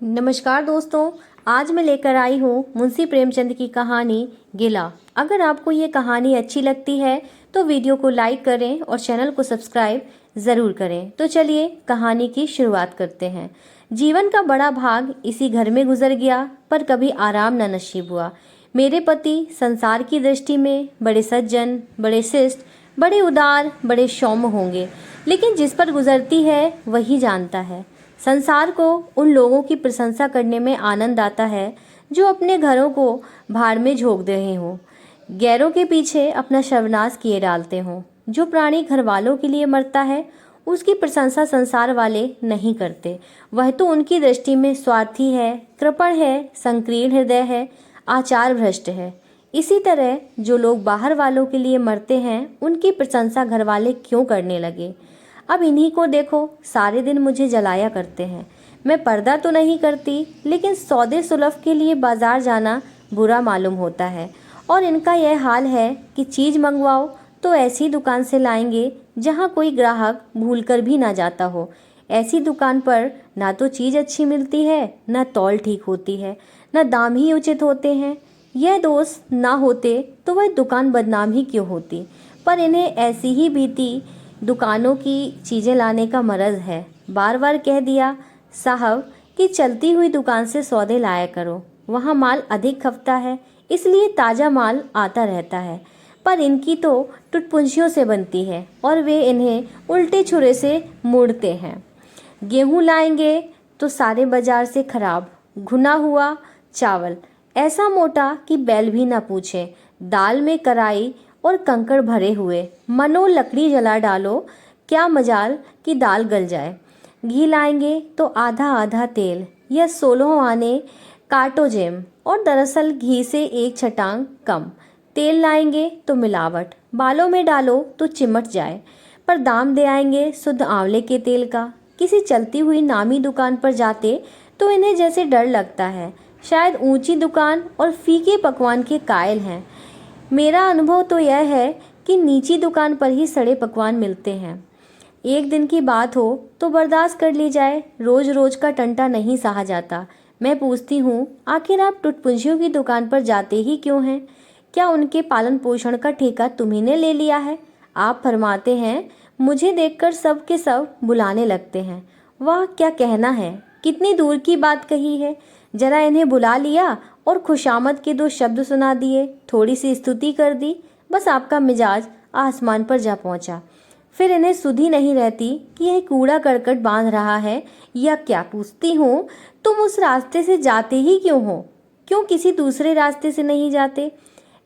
नमस्कार दोस्तों। आज मैं लेकर आई हूँ मुंशी प्रेमचंद की कहानी गिला। अगर आपको ये कहानी अच्छी लगती है तो वीडियो को लाइक करें और चैनल को सब्सक्राइब ज़रूर करें। तो चलिए कहानी की शुरुआत करते हैं। जीवन का बड़ा भाग इसी घर में गुजर गया, पर कभी आराम न नसीब हुआ। मेरे पति संसार की दृष्टि में बड़े सज्जन, बड़े शिष्ट, बड़े उदार, बड़े सौम्य होंगे, लेकिन जिस पर गुजरती है वही जानता है। संसार को उन लोगों की प्रशंसा करने में आनंद आता है जो अपने घरों को भाड़ में झोंक रहे हों, गैरों के पीछे अपना सर्वनाश किए डालते हों। जो प्राणी घर वालों के लिए मरता है उसकी प्रशंसा संसार वाले नहीं करते। वह तो उनकी दृष्टि में स्वार्थी है, कृपण है, संकीर्ण हृदय है, आचार भ्रष्ट है। इसी तरह जो लोग बाहर वालों के लिए मरते हैं उनकी प्रशंसा घर वाले क्यों करने लगे। अब इन्हीं को देखो, सारे दिन मुझे जलाया करते हैं। मैं पर्दा तो नहीं करती, लेकिन सौदे सुलभ के लिए बाजार जाना बुरा मालूम होता है। और इनका यह हाल है कि चीज़ मंगवाओ तो ऐसी दुकान से लाएंगे जहाँ कोई ग्राहक भूलकर भी ना जाता हो। ऐसी दुकान पर ना तो चीज़ अच्छी मिलती है, ना तौल ठीक होती है, ना दाम ही उचित होते हैं। यह दोष ना होते तो वह दुकान बदनाम ही क्यों होती। पर इन्हें ऐसी ही भीति दुकानों की चीज़ें लाने का मरज़ है। बार बार कह दिया साहब कि चलती हुई दुकान से सौदे लाया करो, वहाँ माल अधिक खपता है, इसलिए ताज़ा माल आता रहता है। पर इनकी तो टुटपुंजियों से बनती है और वे इन्हें उल्टे छुरे से मोड़ते हैं। गेहूँ लाएंगे तो सारे बाजार से खराब, घुना हुआ चावल ऐसा मोटा कि बैल भी ना पूछे, दाल में कराई और कंकड़ भरे हुए, मनो लकड़ी जला डालो, क्या मजाल कि दाल गल जाए। घी लाएंगे तो आधा आधा तेल या 16 आने काटो जेम, और दरअसल घी से एक छटांग कम। तेल लाएंगे तो मिलावट, बालों में डालो तो चिमट जाए। पर दाम दे आएंगे शुद्ध आंवले के तेल का। किसी चलती हुई नामी दुकान पर जाते तो इन्हें जैसे डर लगता है, शायद ऊंची दुकान और फीके पकवान के कायल हैं। मेरा अनुभव तो यह है कि नीची दुकान पर ही सड़े पकवान मिलते हैं। एक दिन की बात हो तो बर्दाश्त कर ली जाए, रोज रोज का टंटा नहीं सहा जाता। मैं पूछती हूँ, आखिर आप टुटपुंजियों की दुकान पर जाते ही क्यों हैं? क्या उनके पालन पोषण का ठेका तुम्ही ने ले लिया है? आप फरमाते हैं। मुझे देखकर सब के सब बुलाने लगते हैं। वाह क्या कहना है, कितनी दूर की बात कही है। जरा इन्हें बुला लिया और खुशामद के 2 शब्द सुना दिए, थोड़ी सी स्तुति कर दी, बस आपका मिजाज आसमान पर जा पहुंचा। फिर इन्हें सुधी नहीं रहती कि यह कूड़ा करकट बांध रहा है या क्या। पूछती हूँ, तुम उस रास्ते से जाते ही क्यों हो? क्यों किसी दूसरे रास्ते से नहीं जाते?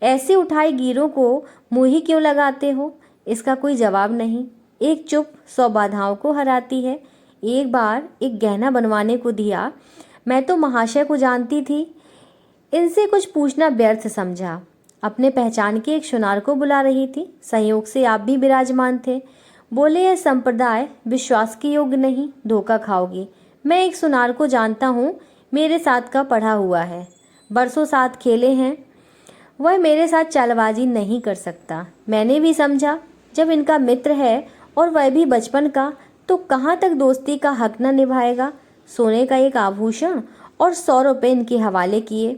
ऐसे उठाए गिरों को मुँह ही क्यों लगाते हो? इसका कोई जवाब नहीं। एक चुप 100 बाधाओं को हराती है। एक बार एक गहना बनवाने को दिया। मैं तो महाशय को जानती थी, इनसे कुछ पूछना व्यर्थ समझा। अपने पहचान के एक सुनार को बुला रही थी, संयोग से आप भी विराजमान थे। बोले, यह संप्रदाय विश्वास के योग्य नहीं, धोखा खाओगी। मैं एक सुनार को जानता हूँ, मेरे साथ का पढ़ा हुआ है, बरसों साथ खेले हैं। वह मेरे साथ चालबाजी नहीं कर सकता। मैंने भी समझा, जब इनका मित्र है और वह भी बचपन का, तो कहाँ तक दोस्ती का हक न निभाएगा। सोने का एक आभूषण और 100 रुपये इनके हवाले किए।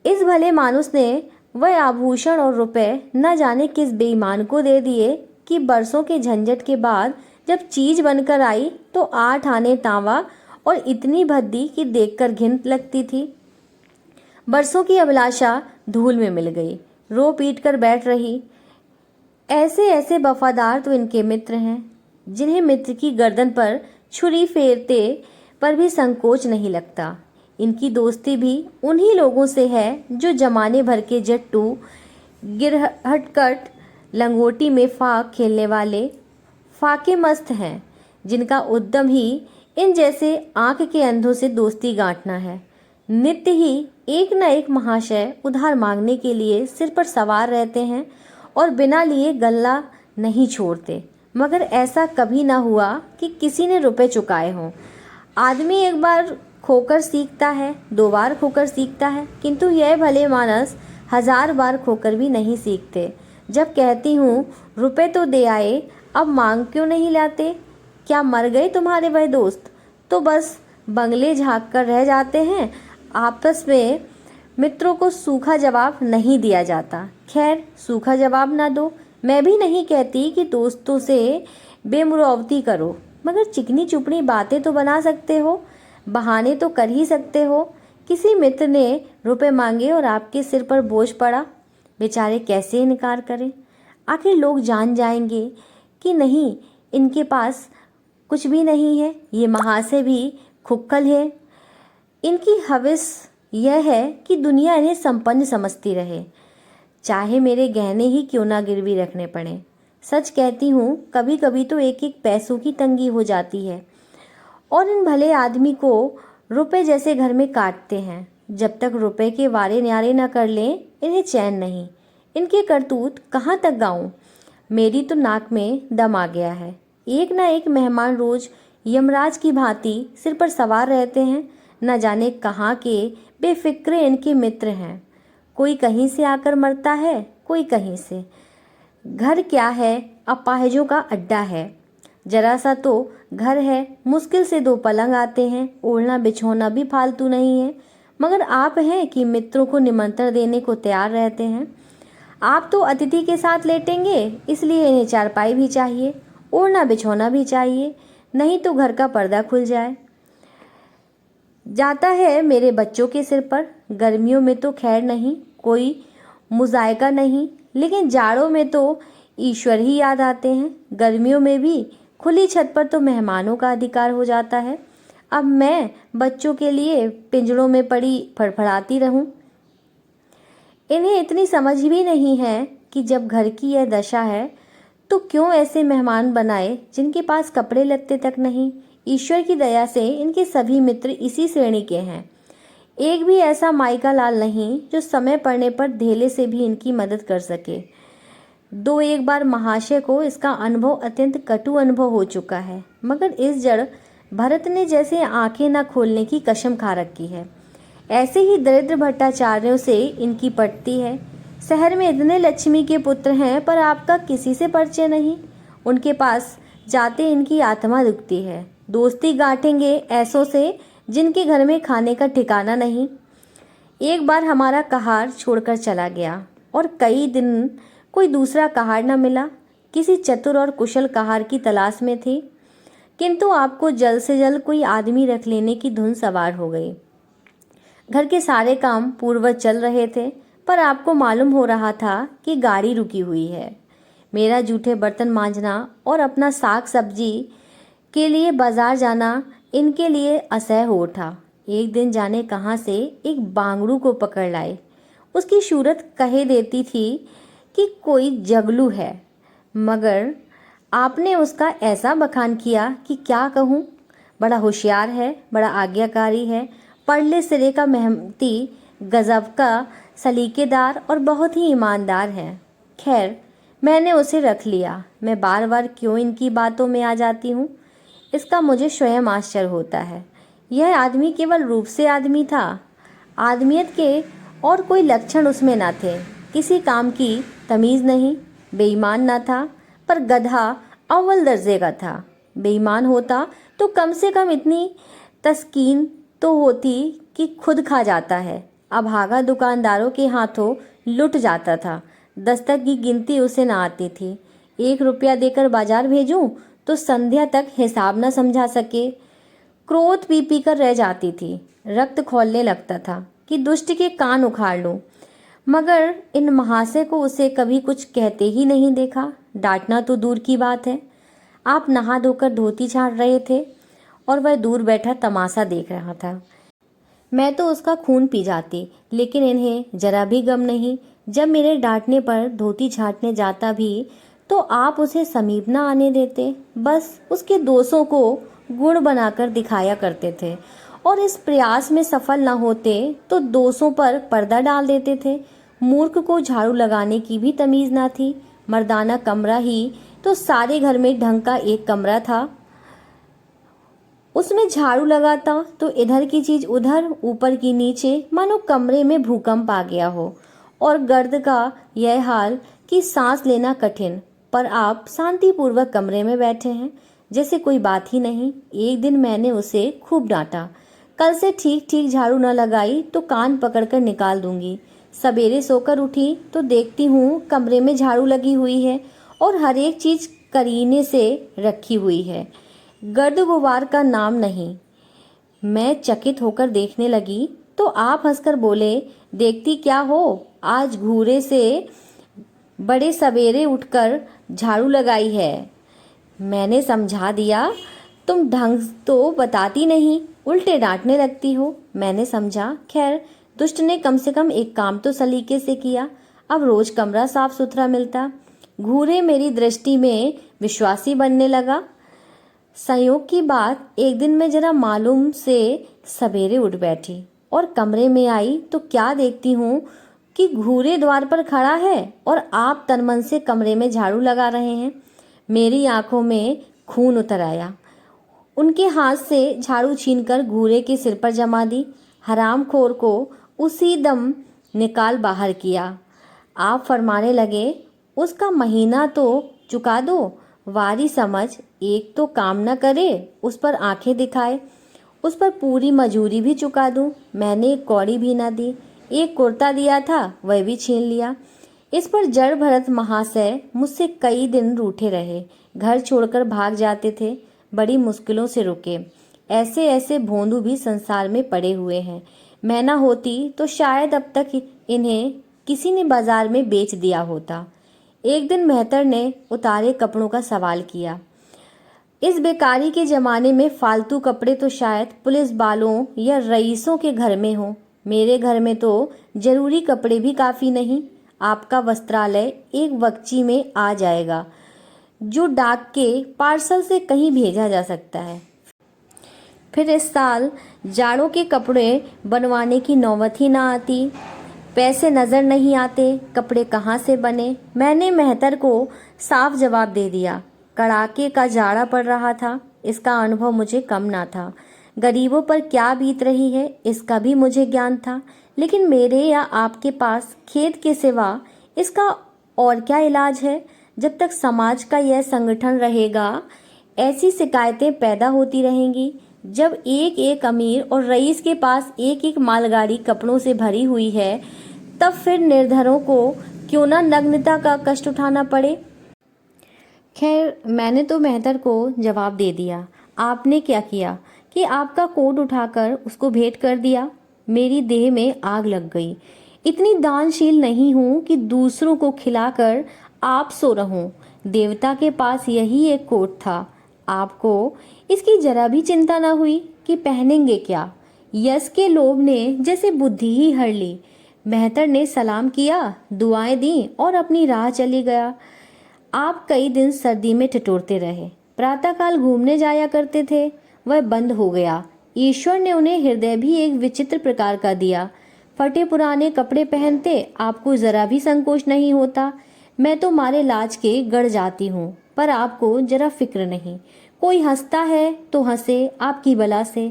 इस भले मानुस ने वह आभूषण और रुपए न जाने किस बेईमान को दे दिए कि बरसों के झंझट के बाद जब चीज बनकर आई तो 8 आने तांबा और इतनी भद्दी कि देखकर घिन लगती थी। बरसों की अभिलाषा धूल में मिल गई, रो पीट कर बैठ रही। ऐसे ऐसे वफादार तो इनके मित्र हैं, जिन्हें मित्र की गर्दन पर छुरी फेरते पर भी संकोच नहीं लगता। इनकी दोस्ती भी उन्हीं लोगों से है जो जमाने भर के जट्टू, गिरहटकट, लंगोटी में फाक खेलने वाले फाके मस्त हैं, जिनका उद्यम ही इन जैसे आंख के अंधों से दोस्ती गांठना है। नित्य ही एक न एक महाशय उधार मांगने के लिए सिर पर सवार रहते हैं और बिना लिए गल्ला नहीं छोड़ते। मगर ऐसा कभी ना हुआ कि किसी ने रुपए चुकाए हों। आदमी एक बार खोकर सीखता है, 2 बार खोकर सीखता है, किंतु यह भले मानस 1000 बार खोकर भी नहीं सीखते। जब कहती हूँ रुपए तो दे आए, अब मांग क्यों नहीं लाते? क्या मर गए तुम्हारे वह दोस्त? तो बस बंगले झांक कर रह जाते हैं। आपस में मित्रों को सूखा जवाब नहीं दिया जाता। खैर, सूखा जवाब ना दो, मैं भी नहीं कहती कि दोस्तों से बेमुरौवती करो, मगर चिकनी चुपड़ी बातें तो बना सकते हो, बहाने तो कर ही सकते हो। किसी मित्र ने रुपए मांगे और आपके सिर पर बोझ पड़ा, बेचारे कैसे इनकार करें। आखिर लोग जान जाएंगे कि नहीं, इनके पास कुछ भी नहीं है, ये महाशय भी खुक्कल है। इनकी हवस यह है कि दुनिया इन्हें संपन्न समझती रहे, चाहे मेरे गहने ही क्यों ना गिरवी रखने पड़े। सच कहती हूँ, कभी कभी तो एक एक पैसों की तंगी हो जाती है और इन भले आदमी को रुपए जैसे घर में काटते हैं। जब तक रुपए के वारे न्यारे न कर लें, इन्हें चैन नहीं। इनके करतूत कहाँ तक गाऊं? मेरी तो नाक में दम आ गया है। एक ना एक मेहमान रोज यमराज की भांति सिर पर सवार रहते हैं। न जाने कहाँ के बेफिक्रे इनके मित्र हैं। कोई कहीं से आकर मरता है, कोई कहीं से। घर क्या है, अपाहिजों का अड्डा है। जरा सा तो घर है, मुश्किल से 2 पलंग आते हैं, ओढ़ना बिछोना भी फालतू नहीं है। मगर आप हैं कि मित्रों को निमंत्रण देने को तैयार रहते हैं। आप तो अतिथि के साथ लेटेंगे, इसलिए इन्हें चारपाई भी चाहिए, ओढ़ना बिछोना भी चाहिए, नहीं तो घर का पर्दा खुल जाता है मेरे बच्चों के सिर पर। गर्मियों में तो खैर नहीं, कोई मुजायका नहीं, लेकिन जाड़ों में तो ईश्वर ही याद आते हैं। गर्मियों में भी खुली छत पर तो मेहमानों का अधिकार हो जाता है। अब मैं बच्चों के लिए पिंजरों में पड़ी फड़फड़ाती रहूं? इन्हें इतनी समझ भी नहीं है कि जब घर की यह दशा है तो क्यों ऐसे मेहमान बनाए जिनके पास कपड़े लत्ते तक नहीं। ईश्वर की दया से इनके सभी मित्र इसी श्रेणी के हैं। एक भी ऐसा माइका लाल नहीं जो समय पड़ने पर धेले से भी इनकी मदद कर सके। 2-1 बार महाशय को इसका अनुभव अत्यंत कटु अनुभव हो चुका है, मगर इस जड़ भरत ने जैसे आंखें न खोलने की कसम खा रखी है। ऐसे ही दरिद्र भट्टाचार्यों से इनकी पटती है। शहर में इतने लक्ष्मी के पुत्र हैं, पर आपका किसी से परिचय नहीं। उनके पास जाते इनकी आत्मा दुखती है। दोस्ती गांठेंगे ऐसों से जिनके घर में खाने का ठिकाना नहीं। एक बार हमारा कहार छोड़कर चला गया और कई दिन कोई दूसरा कहार न मिला। किसी चतुर और कुशल कहार की तलाश में थे, किंतु आपको जल्द से जल्द कोई आदमी रख लेने की धुन सवार हो गई। घर के सारे काम पूर्ववत चल रहे थे, पर आपको मालूम हो रहा था कि गाड़ी रुकी हुई है। मेरा जूठे बर्तन मांजना और अपना साग सब्जी के लिए बाजार जाना इनके लिए असह्य हो उठा। एक दिन जाने कहाँ से एक बांगड़ू को पकड़ लाए। उसकी सूरत कहे देती थी कि कोई जगलू है, मगर आपने उसका ऐसा बखान किया कि क्या कहूँ। बड़ा होशियार है, बड़ा आज्ञाकारी है, पढ़ले सिरे का मेहनती, गजब का सलीकेदार और बहुत ही ईमानदार है। खैर, मैंने उसे रख लिया। मैं बार बार क्यों इनकी बातों में आ जाती हूँ, इसका मुझे स्वयं आश्चर्य होता है। यह आदमी केवल रूप से आदमी था, आदमियत के और कोई लक्षण उसमें न थे। किसी काम की तमीज़ नहीं, बेईमान न था, पर गधा अव्वल दर्जे का था। बेईमान होता तो कम से कम इतनी तस्कीन तो होती कि खुद खा जाता है, अभागा दुकानदारों के हाथों लुट जाता था। दस्तक की गिनती उसे न आती थी। 1 रुपया देकर बाजार भेजूं तो संध्या तक हिसाब न समझा सके। क्रोध पी पी कर रह जाती थी। रक्त खौलने लगता था कि दुष्ट के कान उखाड़ लूं, मगर इन महाशय को उसे कभी कुछ कहते ही नहीं देखा। डांटना तो दूर की बात है। आप नहा धोकर धोती झाड़ रहे थे और वह दूर बैठा तमाशा देख रहा था। मैं तो उसका खून पी जाती, लेकिन इन्हें जरा भी गम नहीं। जब मेरे डांटने पर धोती झाड़ने जाता भी तो आप उसे समीप न आने देते, बस उसके दोषों को गुण बनाकर दिखाया करते थे और इस प्रयास में सफल न होते तो दोषों पर पर्दा डाल देते थे। मूर्ख को झाड़ू लगाने की भी तमीज न थी। मर्दाना कमरा ही तो सारे घर में ढंग का एक कमरा था, उसमें झाड़ू लगाता तो इधर की चीज उधर, ऊपर की नीचे, मानो कमरे में भूकंप आ गया हो। और गर्द का यह हाल कि सांस लेना कठिन, पर आप शांतिपूर्वक कमरे में बैठे हैं। जैसे कोई बात ही नहीं। एक दिन मैंने उसे खूब डांटा, कल से ठीक ठीक झाड़ू न लगाई तो कान पकड़कर निकाल दूंगी। सवेरे सोकर उठी तो देखती हूँ कमरे में झाड़ू लगी हुई है और हर एक चीज करीने से रखी हुई है, गर्द गुबार का नाम नहीं। मैं चकित होकर देखने लगी तो आप हंसकर बोले, देखती क्या हो, आज घूरे से बड़े सवेरे उठकर झाड़ू लगाई है। मैंने समझा दिया, तुम ढंग तो बताती नहीं, उल्टे डांटने लगती हो। मैंने समझा, खैर दुष्ट ने कम से कम एक काम तो सलीके से किया। अब रोज कमरा साफ सुथरा मिलता। घूरे मेरी दृष्टि में विश्वासी बनने लगा। संयोग की बात, एक दिन मैं जरा मालूम से सवेरे उठ बैठी और कमरे में आई तो क्या देखती हूँ कि घूरे द्वार पर खड़ा है और आप तनमन से कमरे में झाड़ू लगा रहे हैं। मेरी आंखों में खून उतर आया। उनके हाथ से झाड़ू छीनकर घूरे के सिर पर जमा दी। हरामखोर को उसी दम निकाल बाहर किया। आप फरमाने लगे, उसका महीना तो चुका दो। वारी समझ, एक तो काम न करे, उस पर आंखें दिखाए, उस पर पूरी मजूरी भी चुका दूं। मैंने एक कौड़ी भी न दी। एक कुर्ता दिया था, वह भी छीन लिया। इस पर जड़ भरत महाशय मुझसे कई दिन रूठे रहे, घर छोड़कर भाग जाते थे, बड़ी मुश्किलों से रुके। ऐसे ऐसे भोंदू भी संसार में पड़े हुए हैं। मैं न होती तो शायद अब तक इन्हें किसी ने बाजार में बेच दिया होता। एक दिन मेहतर ने उतारे कपड़ों का सवाल किया। इस बेकारी के जमाने में फालतू कपड़े तो शायद पुलिस वालों या रईसों के घर में हो, मेरे घर में तो जरूरी कपड़े भी काफी नहीं। आपका वस्त्रालय एक वक्ची में आ जाएगा, जो डाक के पार्सल से कहीं भेजा जा सकता है। फिर इस साल जाड़ों के कपड़े बनवाने की नौबत ही ना आती। पैसे नज़र नहीं आते, कपड़े कहाँ से बने। मैंने मेहतर को साफ जवाब दे दिया। कड़ाके का जाड़ा पड़ रहा था, इसका अनुभव मुझे कम ना था। गरीबों पर क्या बीत रही है, इसका भी मुझे ज्ञान था। लेकिन मेरे या आपके पास खेद के सिवा इसका और क्या इलाज है। जब तक समाज का यह संगठन रहेगा, ऐसी शिकायतें पैदा होती रहेंगी। जब एक एक अमीर और रईस के पास एक एक मालगाड़ी कपड़ों से भरी हुई है, तब फिर निर्धनों को क्यों ना नग्नता का कष्ट उठाना पड़े। खैर, मैंने तो मेहतर को जवाब दे दिया। आपने क्या किया कि आपका कोट उठाकर उसको भेंट कर दिया। मेरी देह में आग लग गई। इतनी दानशील नहीं हूँ कि दूसरों को खिलाकर आप सो रहूं। देवता के पास यही एक कोट था, आपको इसकी जरा भी चिंता न हुई कि पहनेंगे क्या। यश के लोभ ने जैसे बुद्धि ही हर ली। मेहतर ने सलाम किया, दुआएं दी और अपनी राह चली गया। आप कई दिन सर्दी में ठिठुरते रहे। प्रातःकाल घूमने जाया करते थे, वह बंद हो गया। ईश्वर ने उन्हें हृदय भी एक विचित्र प्रकार का दिया। फटे पुराने कपड़े पहनते आपको जरा भी संकोच नहीं होता। मैं तो मारे लाज के गड़ जाती हूँ, पर आपको जरा फिक्र नहीं। कोई हंसता है तो हंसे आपकी बला से।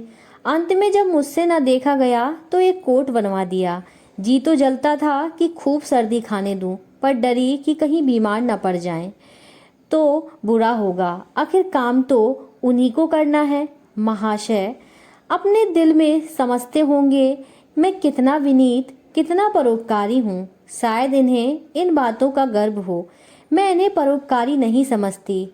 अंत में जब मुझसे न देखा गया तो एक कोट बनवा दिया। जी तो जलता था कि खूब सर्दी खाने दूं, पर डरी कि कहीं बीमार न पड़ जाएं तो बुरा होगा। आखिर काम तो उन्हीं को करना है। महाशय अपने दिल में समझते होंगे मैं कितना विनीत, कितना परोपकारी हूँ। शायद इन्हें इन बातों का गर्व हो। मैं इन्हें परोपकारी नहीं समझती,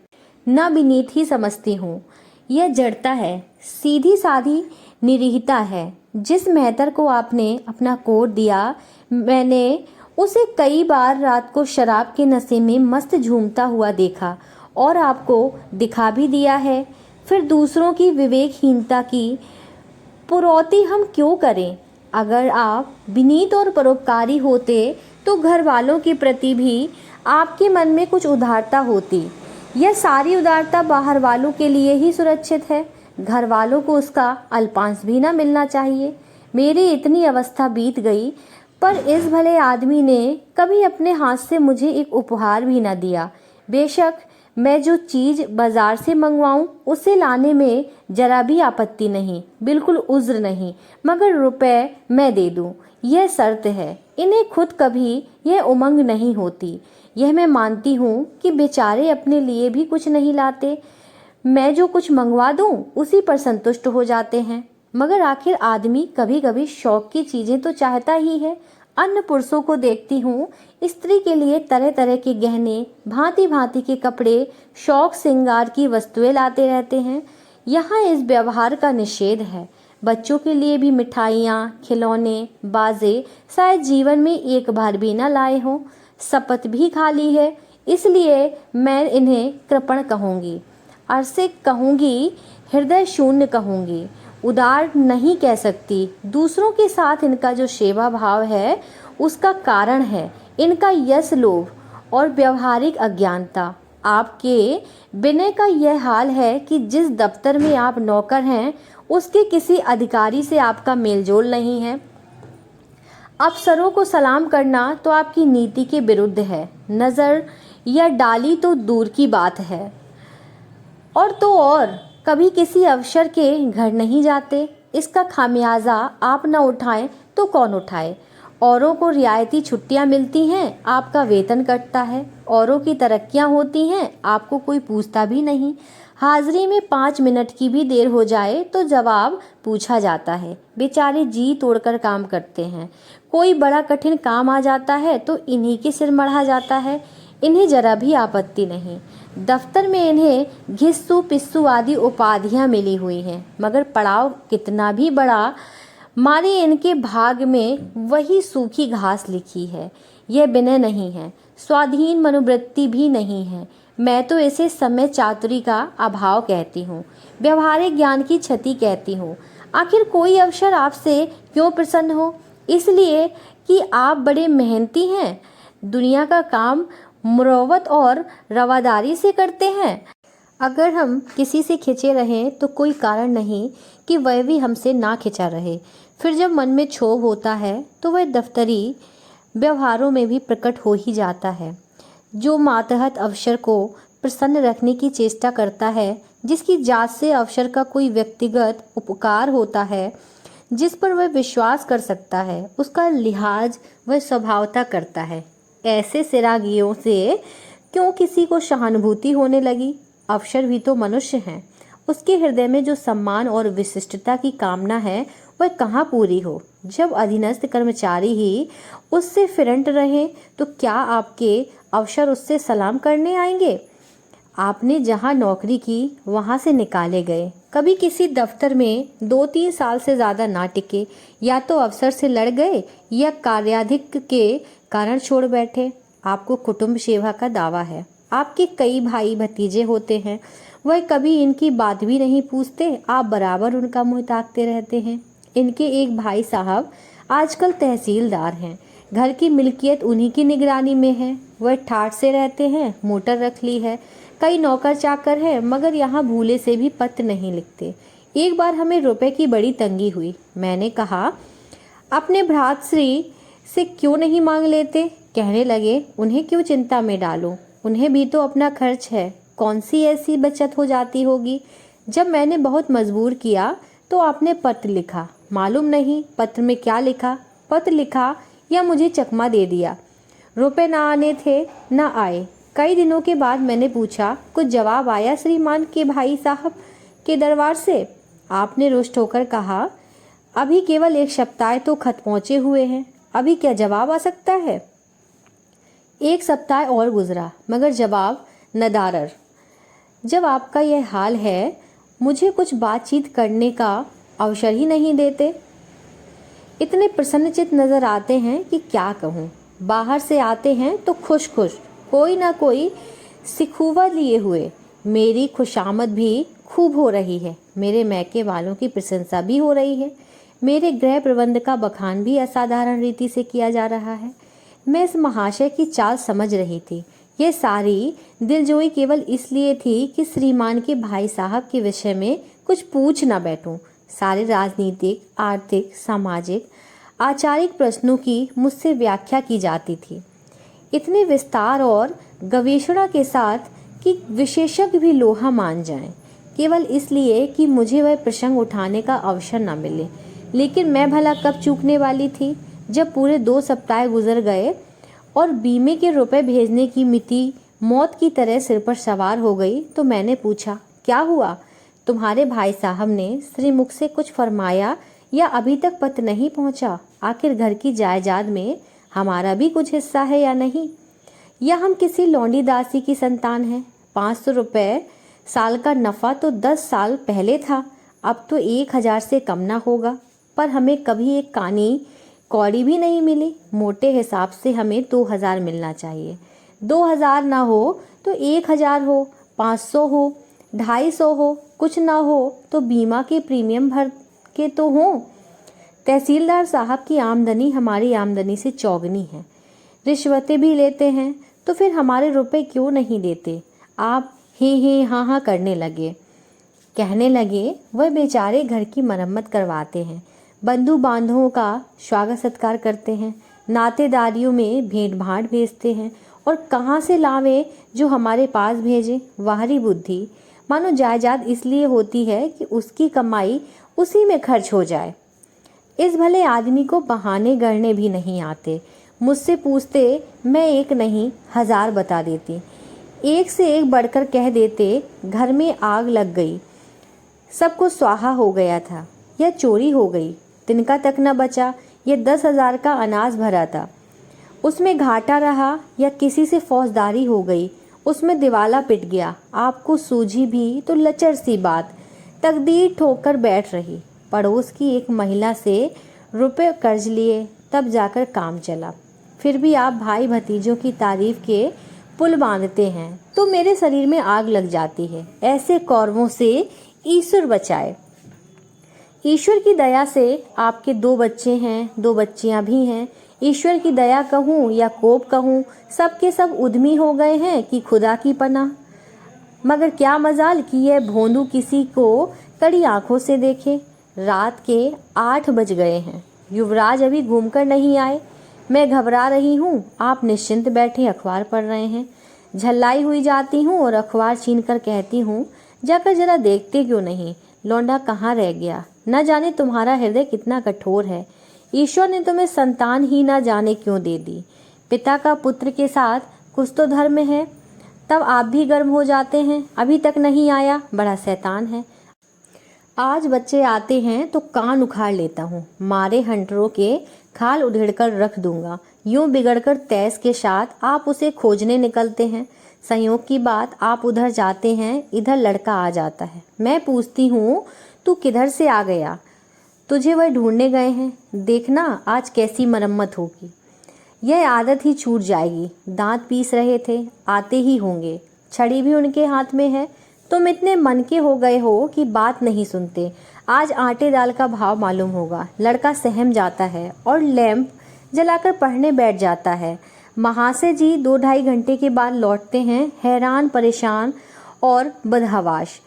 न विनीत ही समझती हूँ। यह जड़ता है, सीधी साधी निरीहता है। जिस मेहतर को आपने अपना कोट दिया, मैंने उसे कई बार रात को शराब के नशे में मस्त झूमता हुआ देखा और आपको दिखा भी दिया है। फिर दूसरों की विवेकहीनता की पुरौती हम क्यों करें। अगर आप विनीत और परोपकारी होते तो घर वालों के प्रति भी आपके मन में कुछ उदारता होती। यह सारी उदारता बाहर वालों के लिए ही सुरक्षित है, घर वालों को उसका अल्पांश भी न मिलना चाहिए। मेरी इतनी अवस्था बीत गई, पर इस भले आदमी ने कभी अपने हाथ से मुझे एक उपहार भी न दिया। बेशक मैं जो चीज बाजार से मंगवाऊं उसे लाने में जरा भी आपत्ति नहीं, बिल्कुल उज्र नहीं, मगर रुपए मैं दे दूं, यह शर्त है। इन्हें खुद कभी यह उमंग नहीं होती। यह मैं मानती हूँ कि बेचारे अपने लिए भी कुछ नहीं लाते, मैं जो कुछ मंगवा दूं उसी पर संतुष्ट हो जाते हैं। मगर आखिर आदमी कभी कभी शौक की चीजें तो चाहता ही है। अन्य पुरुषों को देखती हूँ, स्त्री के लिए तरह तरह के गहने, भांति भांति के कपड़े, शौक श्रृंगार की वस्तुएं लाते रहते हैं। यहाँ इस व्यवहार का निषेध है। बच्चों के लिए भी मिठाइयाँ, खिलौने, बाजे शायद जीवन में एक बार भी न लाए हों। शपथ भी खाली है, इसलिए मैं इन्हें कृपण कहूँगी, अरसिक कहूँगी, हृदय शून्य कहूँगी, उदार नहीं कह सकती। दूसरों के साथ इनका जो सेवा भाव है उसका कारण है इनका यश लोभ और व्यवहारिक अज्ञानता। आपके विनय का यह हाल है कि जिस दफ्तर में आप नौकर हैं उसके किसी अधिकारी से आपका मेलजोल नहीं है। अफसरों को सलाम करना तो आपकी नीति के विरुद्ध है। नज़र या डाली तो दूर की बात है। और कभी किसी अफसर के घर नहीं जाते। इसका खामियाजा आप न उठाएं तो कौन उठाए। औरों को रियायती छुट्टियां मिलती हैं, आपका वेतन कटता है। औरों की तरक्कियां होती हैं, आपको कोई पूछता भी नहीं। हाजिरी में 5 मिनट की भी देर हो जाए तो जवाब पूछा जाता है। बेचारे जी तोड़कर काम करते हैं। कोई बड़ा कठिन काम आ जाता है तो इन्हीं के सिर मढ़ा जाता है। इन्हें जरा भी आपत्ति नहीं। दफ्तर में इन्हें घिस्सू पिस्सू आदि उपाधियां मिली हुई हैं, मगर पड़ाव कितना भी बड़ा मारे इनके भाग में वही सूखी घास लिखी है। यह विनय नहीं है, स्वाधीन मनोवृत्ति भी नहीं है। मैं तो इसे समय चातुरी का अभाव कहती हूँ, व्यवहारिक ज्ञान की क्षति कहती हूँ। आखिर कोई अवसर आपसे क्यों प्रसन्न हो? इसलिए कि आप बड़े मेहनती हैं, दुनिया का काम मुरवत और रवादारी से करते हैं। अगर हम किसी से खिंचे रहें तो कोई कारण नहीं कि वह भी हमसे ना खिंचा रहे। फिर जब मन में क्षोभ होता है तो वह दफ्तरी व्यवहारों में भी प्रकट हो ही जाता है। जो मातहत अवसर को प्रसन्न रखने की चेष्टा करता है, जिसकी जात से अवसर का कोई व्यक्तिगत उपकार होता है, जिस पर वह विश्वास कर सकता है, उसका लिहाज वह स्वभावतः करता है। ऐसे सिरागियों से क्यों किसी को सहानुभूति होने लगी? अफसर भी तो मनुष्य हैं। उसके हृदय में जो सम्मान और विशिष्टता की कामना है वह कहाँ पूरी हो? जब अधीनस्थ कर्मचारी ही उससे फिरंट रहे तो क्या आपके अफसर उससे सलाम करने आएंगे? आपने जहाँ नौकरी की वहाँ से निकाले गए, कभी किसी दफ्तर में 2-3 साल से ज़्यादा ना टिके, या तो अफसर से लड़ गए या कार्याधिक के कारण छोड़ बैठे। आपको कुटुंब सेवा का दावा है। आपके कई भाई भतीजे होते हैं, वह कभी इनकी बात भी नहीं पूछते। आप बराबर उनका मुँह ताकते रहते हैं। इनके एक भाई साहब आजकल तहसीलदार हैं। घर की मिल्कियत उन्हीं की निगरानी में है। वह ठाठ से रहते हैं, मोटर रख ली है, कई नौकर चाकर हैं, मगर यहाँ भूले से भी पत्र नहीं लिखते। एक बार हमें रुपए की बड़ी तंगी हुई। मैंने कहा अपने भ्रातृश्री से क्यों नहीं मांग लेते? कहने लगे उन्हें क्यों चिंता में डालो, उन्हें भी तो अपना खर्च है, कौन सी ऐसी बचत हो जाती होगी। जब मैंने बहुत मजबूर किया तो आपने पत्र लिखा। मालूम नहीं पत्र में क्या लिखा। पत्र लिखा या मुझे चकमा दे दिया। रुपए ना आने थे, ना आए। कई दिनों के बाद मैंने पूछा, कुछ जवाब आया श्रीमान के भाई साहब के दरबार से? आपने रुष्ट होकर कहा, अभी केवल 1 सप्ताह तो खत पहुँचे हुए हैं, अभी क्या जवाब आ सकता है? 1 सप्ताह और गुजरा, मगर जवाब नदारद। जब आपका यह हाल है, मुझे कुछ बातचीत करने का अवसर ही नहीं देते। इतने प्रसन्नचित्त नजर आते हैं कि क्या कहूँ। बाहर से आते हैं तो खुश खुश, कोई ना कोई सिखुवा लिए हुए। मेरी खुशामद भी खूब हो रही है, मेरे मैके वालों की प्रशंसा भी हो रही है, मेरे गृह प्रबंध का बखान भी असाधारण रीति से किया जा रहा है। मैं इस महाशय की चाल समझ रही थी। यह सारी दिलजोई केवल इसलिए थी कि श्रीमान के भाई साहब के विषय में कुछ पूछ ना बैठूं। सारे राजनीतिक, आर्थिक, सामाजिक, आचारिक प्रश्नों की मुझसे व्याख्या की जाती थी, इतने विस्तार और गवेषणा के साथ कि विशेषज्ञ भी लोहा मान जाएं, केवल इसलिए कि मुझे वह प्रसंग उठाने का अवसर न मिले। लेकिन मैं भला कब चूकने वाली थी? जब पूरे 2 सप्ताह गुजर गए और बीमे के रुपए भेजने की मिति मौत की तरह सिर पर सवार हो गई तो मैंने पूछा, क्या हुआ? तुम्हारे भाई साहब ने श्रीमुख से कुछ फरमाया या अभी तक पत्र नहीं पहुंचा? आखिर घर की जायदाद में हमारा भी कुछ हिस्सा है या नहीं? या हम किसी लौंडी दासी की संतान हैं? 500 रुपये साल का नफ़ा तो 10 साल पहले था, अब तो 1000 से कम ना होगा। पर हमें कभी एक कानी कौड़ी भी नहीं मिली। मोटे हिसाब से हमें 2000 मिलना चाहिए। 2000 ना हो तो 1000 हो, 500 हो, 250 हो, कुछ ना हो तो बीमा के प्रीमियम भर के तो हों। तहसीलदार साहब की आमदनी हमारी आमदनी से चौगुनी है। रिश्वतें भी लेते हैं, तो फिर हमारे रुपए क्यों नहीं देते? आप ही हाँ हाँ करने लगे। कहने लगे, वह बेचारे घर की मरम्मत करवाते हैं, बंधु बांधवों का स्वागत सत्कार करते हैं, नातेदारियों में भेंट भाट भेजते हैं, और कहाँ से लावे जो हमारे पास भेजे। वाहरी बुद्धि। मानो जायदाद इसलिए होती है कि उसकी कमाई उसी में खर्च हो जाए। इस भले आदमी को बहाने गढ़ने भी नहीं आते। मुझसे पूछते, मैं एक नहीं 1000 बता देती। एक से एक बढ़कर कह देते, घर में आग लग गई, सब कुछ स्वाहा हो गया था, या चोरी हो गई, तिनका तक न बचा, ये 10,000 का अनाज भरा था, उसमें घाटा रहा, या किसी से फौजदारी हो गई, उसमें दिवाला पिट गया। आपको सूझी भी तो लचर सी बात, तकदीर ठोकर बैठ रही। पड़ोस की एक महिला से रुपए कर्ज लिए, तब जाकर काम चला। फिर भी आप भाई भतीजों की तारीफ के पुल बांधते हैं तो मेरे शरीर में आग लग जाती है। ऐसे कौरवों से ईश्वर बचाए। ईश्वर की दया से आपके 2 बच्चे हैं, 2 बच्चियां भी हैं। ईश्वर की दया कहूँ या कोप कहूँ, सब के सब उद्यमी हो गए हैं कि खुदा की पनाह। मगर क्या मजाल कि यह भोंदू किसी को कड़ी आंखों से देखे। रात के 8 बज गए हैं, युवराज अभी घूमकर नहीं आए। मैं घबरा रही हूँ, आप निश्चिंत बैठे अखबार पढ़ रहे हैं। झल्लाई हुई जाती हूँ और अखबार छीनकर कहती हूँ, जाकर जरा देखते क्यों नहीं, लौंडा कहाँ रह गया। न जाने तुम्हारा हृदय कितना कठोर है। ईश्वर ने तुम्हें संतान ही न जाने क्यों दे दी। पिता का पुत्र के साथ कुछ तो धर्म है। तब आप भी गर्म हो जाते हैं, अभी तक नहीं आया, बड़ा शैतान है। आज बच्चे आते हैं तो कान उखाड़ लेता हूँ, मारे हंटरों के खाल उधेड़कर रख दूंगा। यूं बिगड़कर तैस के साथ आप उसे खोजने निकलते हैं। संयोग की बात, आप उधर जाते हैं, इधर लड़का आ जाता है। मैं पूछती हूँ, तू किधर से आ गया? तुझे वह ढूंढने गए हैं, देखना आज कैसी मरम्मत होगी। यह आदत ही छूट जाएगी। दांत पीस रहे थे, आते ही होंगे, छड़ी भी उनके हाथ में है। तुम इतने मन के हो गए हो कि बात नहीं सुनते। आज आटे दाल का भाव मालूम होगा। लड़का सहम जाता है और लैंप जलाकर पढ़ने बैठ जाता है। महाशय जी 2-2.5 घंटे के बाद लौटते हैं, हैरान परेशान और बदहवास।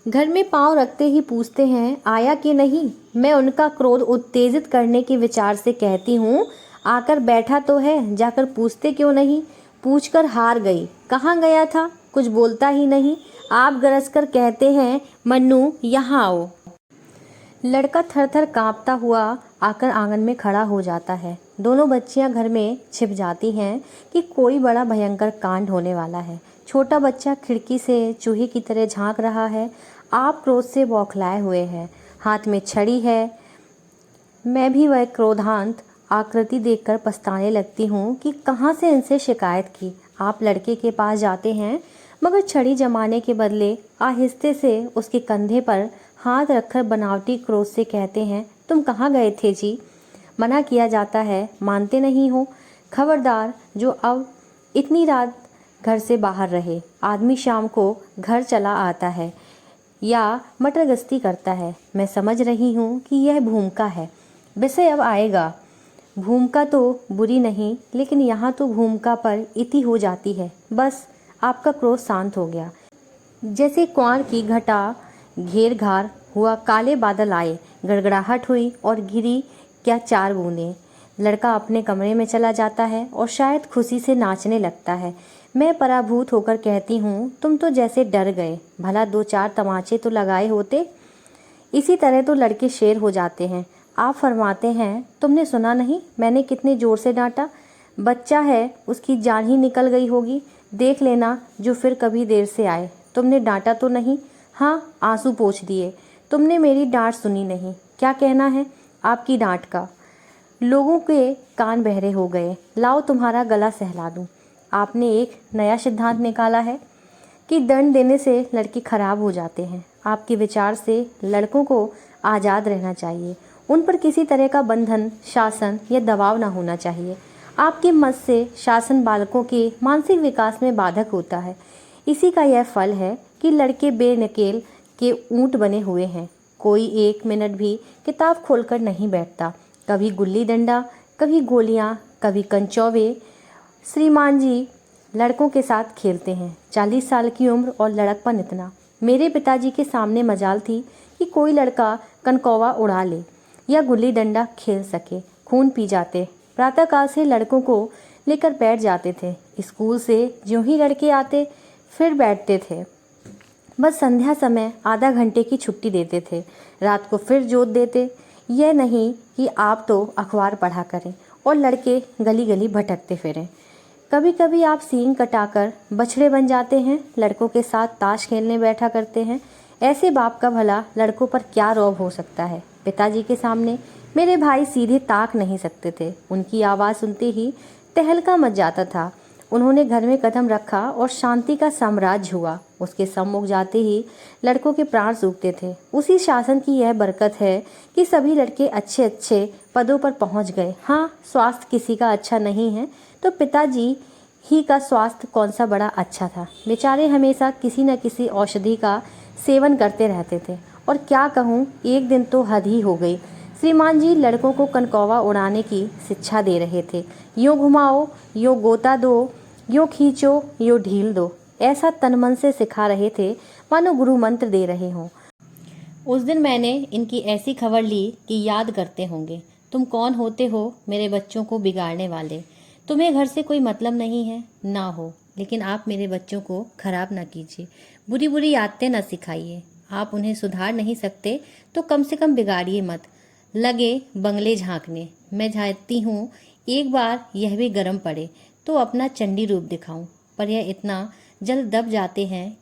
घर में पांव रखते ही पूछते हैं, आया कि नहीं। मैं उनका क्रोध उत्तेजित करने के विचार से कहती हूँ, आकर बैठा तो है, जाकर पूछते क्यों नहीं। पूछकर हार गई। कहाँ गया था? कुछ बोलता ही नहीं। आप गरज कर कहते हैं, मन्नू यहाँ आओ। लड़का थर थर काँपता हुआ आकर आंगन में खड़ा हो जाता है। दोनों बच्चियां घर में छिप जाती हैं कि कोई बड़ा भयंकर कांड होने वाला है। छोटा बच्चा खिड़की से चूहे की तरह झांक रहा है। आप क्रोध से बौखलाए हुए हैं, हाथ में छड़ी है। मैं भी वह क्रोधांत आकृति देखकर पछताने लगती हूँ कि कहाँ से इनसे शिकायत की। आप लड़के के पास जाते हैं, मगर छड़ी जमाने के बदले आहिस्ते से उसके कंधे पर हाथ रखकर बनावटी क्रोध से कहते हैं, तुम कहाँ गए थे जी? मना किया जाता है, मानते नहीं हो। खबरदार जो अब इतनी रात घर से बाहर रहे। आदमी शाम को घर चला आता है या मटर गश्ती करता है। मैं समझ रही हूँ कि यह भूमिका है, विषय अब आएगा। भूमिका तो बुरी नहीं, लेकिन यहाँ तो भूमिका पर इति हो जाती है। बस आपका क्रोध शांत हो गया। जैसे कुआर की घटा घेर घार हुआ, काले बादल आए, गड़गड़ाहट हुई और गिरी क्या 4 बूंदें। लड़का अपने कमरे में चला जाता है और शायद खुशी से नाचने लगता है। मैं पराभूत होकर कहती हूँ, तुम तो जैसे डर गए, भला 2-4 तमाचे तो लगाए होते। इसी तरह तो लड़के शेर हो जाते हैं। आप फरमाते हैं, तुमने सुना नहीं मैंने कितने जोर से डांटा? बच्चा है, उसकी जान ही निकल गई होगी। देख लेना जो फिर कभी देर से आए। तुमने डांटा तो नहीं? हाँ, आंसू पोंछ दिए। तुमने मेरी डांट सुनी नहीं। क्या कहना है आपकी डांट का? लोगों के कान बहरे हो गए। लाओ तुम्हारा गला सहला दूं। आपने एक नया सिद्धांत निकाला है कि दंड देने से लड़के खराब हो जाते हैं। आपके विचार से लड़कों को आज़ाद रहना चाहिए। उन पर किसी तरह का बंधन, शासन या दबाव ना होना चाहिए। आपके मत से शासन बालकों के मानसिक विकास में बाधक होता है। इसी का यह फल है कि लड़के बेनकेल के ऊंट बने हुए हैं। कोई 1 मिनट भी किताब खोलकर नहीं बैठता। कभी गुल्ली डंडा, कभी गोलियां, कभी कंचौवे। श्रीमान जी लड़कों के साथ खेलते हैं। 40 साल की उम्र और लड़कपन इतना। मेरे पिताजी के सामने मजाल थी कि कोई लड़का कनकौवा उड़ा ले या गुल्ली डंडा खेल सके। खून पी जाते। प्रातःकाल से लड़कों को लेकर बैठ जाते थे। स्कूल से ज्यों ही लड़के आते फिर बैठते थे। बस संध्या समय आधा घंटे की छुट्टी देते थे। रात को फिर जोत देते। यह नहीं कि आप तो अखबार पढ़ा करें और लड़के गली गली भटकते फिरें। कभी कभी आप सींग कटाकर बछड़े बन जाते हैं, लड़कों के साथ ताश खेलने बैठा करते हैं। ऐसे बाप का भला लड़कों पर क्या रौब हो सकता है? पिताजी के सामने मेरे भाई सीधे ताक नहीं सकते थे। उनकी आवाज़ सुनते ही तहलका मच जाता था। उन्होंने घर में कदम रखा और शांति का साम्राज्य हुआ। उसके सम्मुख जाते ही लड़कों के प्राण सूखते थे। उसी शासन की यह बरकत है कि सभी लड़के अच्छे अच्छे पदों पर पहुंच गए। हाँ, स्वास्थ्य किसी का अच्छा नहीं है तो पिताजी ही का स्वास्थ्य कौन सा बड़ा अच्छा था। बेचारे हमेशा किसी न किसी औषधि का सेवन करते रहते थे। और क्या कहूँ, एक दिन तो हद ही हो गई। श्रीमान जी लड़कों को कनकौवा उड़ाने की शिक्षा दे रहे थे। यूँ घुमाओ, यूँ गोता दो, यूँ खींचो, यूँ ढील दो। ऐसा तन मन से सिखा रहे थे मानो गुरु मंत्र दे रहे हों। उस दिन मैंने इनकी ऐसी खबर ली कि याद करते होंगे। तुम कौन होते हो मेरे बच्चों को बिगाड़ने वाले? तुम्हें घर से कोई मतलब नहीं है ना हो, लेकिन आप मेरे बच्चों को खराब ना कीजिए, बुरी बुरी आदतें ना सिखाइए। आप उन्हें सुधार नहीं सकते तो कम से कम बिगाड़िए मत। लगे बंगले झांकने। मैं चाहती हूँ एक बार यह भी गर्म पड़े तो अपना चंडी रूप दिखाऊं, पर यह इतना जल्द दब जाते हैं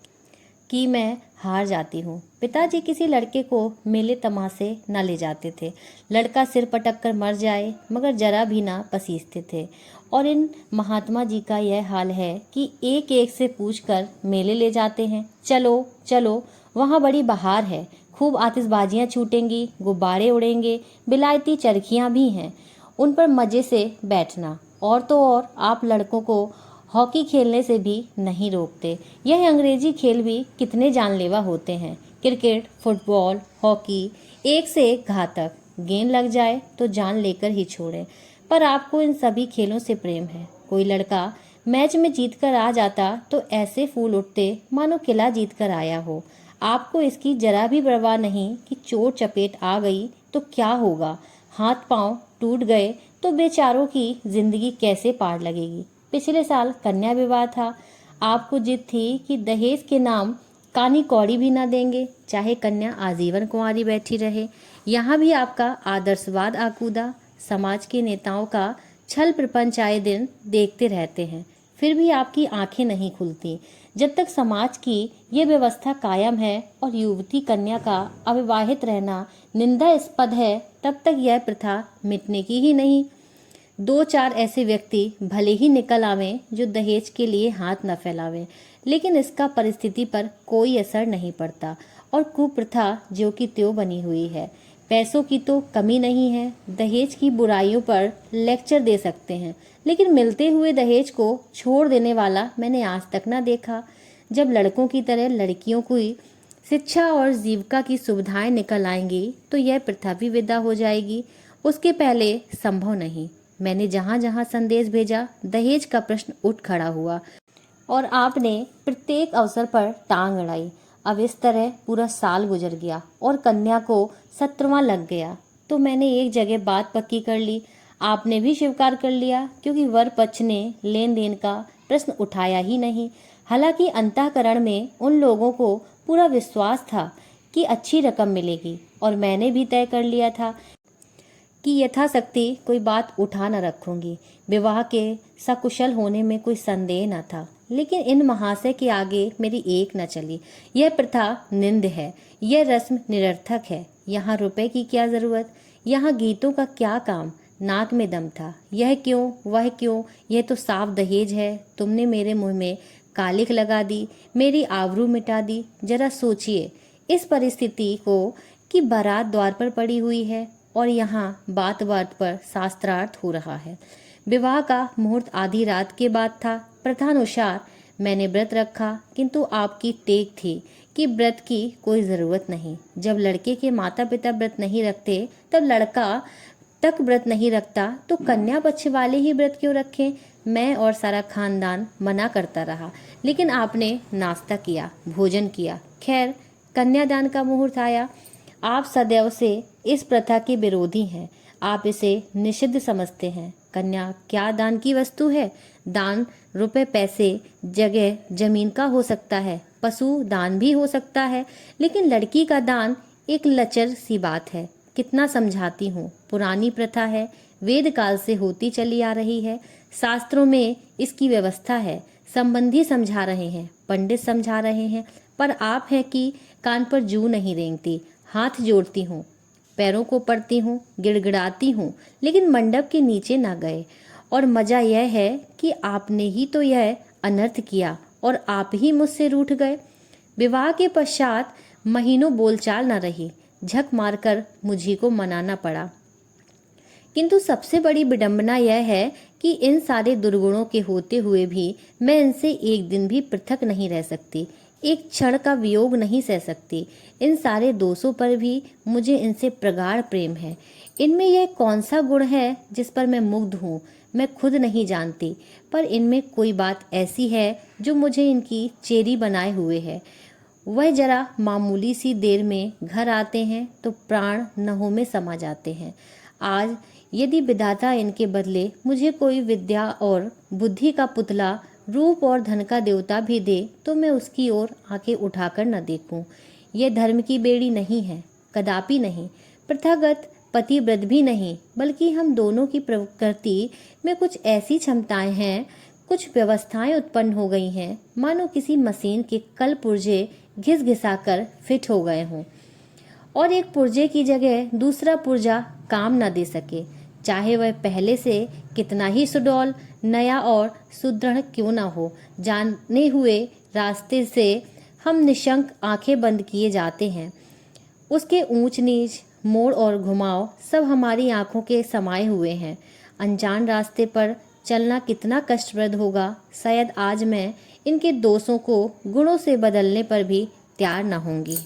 कि मैं हार जाती हूँ। पिताजी किसी लड़के को मेले तमाशे न ले जाते थे। लड़का सिर पटक कर मर जाए मगर जरा भी ना पसीजते थे। और इन महात्मा जी का यह हाल है कि एक एक से पूछकर मेले ले जाते हैं। चलो चलो, वहाँ बड़ी बहार है, खूब आतिशबाजियाँ छूटेंगी, गुब्बारे उड़ेंगे, बिलायती चरखियाँ भी हैं, उन पर मज़े से बैठना। और तो और आप लड़कों को हॉकी खेलने से भी नहीं रोकते। यह अंग्रेजी खेल भी कितने जानलेवा होते हैं। क्रिकेट, फुटबॉल, हॉकी एक से एक घातक। गेंद लग जाए तो जान लेकर ही छोड़ें। पर आपको इन सभी खेलों से प्रेम है। कोई लड़का मैच में जीत कर आ जाता तो ऐसे फूल उठते मानो किला जीत कर आया हो। आपको इसकी जरा भी परवाह नहीं कि चोट चपेट आ गई तो क्या होगा, हाथ पांव टूट गए तो बेचारों की जिंदगी कैसे पार लगेगी। पिछले साल कन्या विवाह था। आपको जिद थी कि दहेज के नाम कानी कौड़ी भी ना देंगे, चाहे कन्या आजीवन कुंवारी बैठी रहे। यहाँ भी आपका आदर्शवाद आकूदा। समाज के नेताओं का छल प्रपंच आए दिन देखते रहते हैं, फिर भी आपकी आंखें नहीं खुलती। जब तक समाज की ये व्यवस्था कायम है और युवती कन्या का अविवाहित रहना निंदास्पद है, तब तक यह प्रथा मिटने की ही नहीं। 2-4 ऐसे व्यक्ति भले ही निकल आवें जो दहेज के लिए हाथ न फैलावें, लेकिन इसका परिस्थिति पर कोई असर नहीं पड़ता और कुप्रथा ज्यों की त्यों बनी हुई है। पैसों की तो कमी नहीं है, दहेज की बुराइयों पर लेक्चर दे सकते हैं, लेकिन मिलते हुए दहेज को छोड़ देने वाला मैंने आज तक ना देखा। जब लड़कों की तरह लड़कियों को शिक्षा और जीविका की सुविधाएं निकल आएंगी तो यह प्रथा भी विदा हो जाएगी। उसके पहले संभव नहीं। मैंने जहाँ जहाँ संदेश भेजा दहेज का प्रश्न उठ खड़ा हुआ और आपने प्रत्येक अवसर पर टांग अड़ाई। अब इस तरह पूरा साल गुजर गया और कन्या को 17वां लग गया तो मैंने एक जगह बात पक्की कर ली। आपने भी स्वीकार कर लिया, क्योंकि वर पक्ष ने लेन देन का प्रश्न उठाया ही नहीं। हालांकि अंतःकरण में उन लोगों को पूरा विश्वास था कि अच्छी रकम मिलेगी और मैंने भी तय कर लिया था कि यथाशक्ति कोई बात उठा न रखूंगी। विवाह के सकुशल होने में कोई संदेह न था, लेकिन इन महाशय के आगे मेरी एक न चली। यह प्रथा निंद है, यह रस्म निरर्थक है। यहाँ रुपए की क्या ज़रूरत, यहाँ गीतों का क्या काम। नाक में दम था, यह क्यों वह क्यों, यह तो साफ दहेज है। तुमने मेरे मुंह में कालिख लगा दी, मेरी आबरू मिटा दी। जरा सोचिए इस परिस्थिति को कि बारात द्वार पर पड़ी हुई है और यहाँ बात बात पर शास्त्रार्थ हो रहा है। विवाह का मुहूर्त आधी रात के बाद था। प्रथानुसार मैंने व्रत रखा, किंतु आपकी टेक थी कि व्रत की कोई ज़रूरत नहीं। जब लड़के के माता पिता व्रत नहीं रखते तब लड़का तक व्रत नहीं रखता तो कन्या पक्ष वाले ही व्रत क्यों रखें। मैं और सारा खानदान मना करता रहा, लेकिन आपने नाश्ता किया, भोजन किया। खैर कन्यादान का मुहूर्त आया। आप सदैव से इस प्रथा के विरोधी हैं, आप इसे निषिद्ध समझते हैं। कन्या क्या दान की वस्तु है? दान रुपए पैसे जगह जमीन का हो सकता है, पशु दान भी हो सकता है, लेकिन लड़की का दान एक लचर सी बात है। कितना समझाती हूँ, पुरानी प्रथा है, वेद काल से होती चली आ रही है। शास्त्रों में इसकी व्यवस्था है। संबंधी समझा रहे हैं, पंडित समझा रहे हैं, पर आप हैं कि कान पर जू नहीं रेंगती। हाथ जोड़ती हूँ, पैरों को पड़ती हूँ, गिड़गिड़ाती हूँ, लेकिन मंडप के नीचे ना गए। और मजा यह है कि आपने ही तो यह अनर्थ किया और आप ही मुझसे रूठ गए। विवाह के पश्चात महीनों बोलचाल न रही, झक मारकर मुझी को मनाना पड़ा। किंतु सबसे बड़ी विडंबना यह है कि इन सारे दुर्गुणों के होते हुए भी मैं इनसे एक दिन भी पृथक नहीं रह सकती, एक क्षण का वियोग नहीं सह सकती। इन सारे दोषों पर भी मुझे इनसे प्रगाढ़ प्रेम है। इनमें यह कौन सा गुण है जिस पर मैं मुग्ध हूँ, मैं खुद नहीं जानती, पर इनमें कोई बात ऐसी है जो मुझे इनकी चेरी बनाए हुए है। वह जरा मामूली सी देर में घर आते हैं तो प्राण नहों में समा जाते हैं। आज यदि विधाता इनके बदले मुझे कोई विद्या और बुद्धि का पुतला, रूप और धन का देवता भी दे तो मैं उसकी ओर आंखें उठाकर न देखूं। यह धर्म की बेड़ी नहीं है, कदापि नहीं। प्रथागत पतिव्रत भी नहीं, बल्कि हम दोनों की प्रकृति में कुछ ऐसी क्षमताएं हैं, कुछ व्यवस्थाएं उत्पन्न हो गई हैं, मानो किसी मशीन के कल पुर्जे घिस घिसाकर फिट हो गए हों और एक पुर्जे की जगह दूसरा पुर्जा काम न दे सके, चाहे वह पहले से कितना ही सुडौल, नया और सुदृढ़ क्यों न हो। जाने हुए रास्ते से हम निशंक आंखें बंद किए जाते हैं। उसके ऊंच नीच, मोड़ और घुमाव सब हमारी आंखों के समाये हुए हैं। अनजान रास्ते पर चलना कितना कष्टप्रद होगा। शायद आज मैं इनके दोषों को गुणों से बदलने पर भी तैयार न होंगी।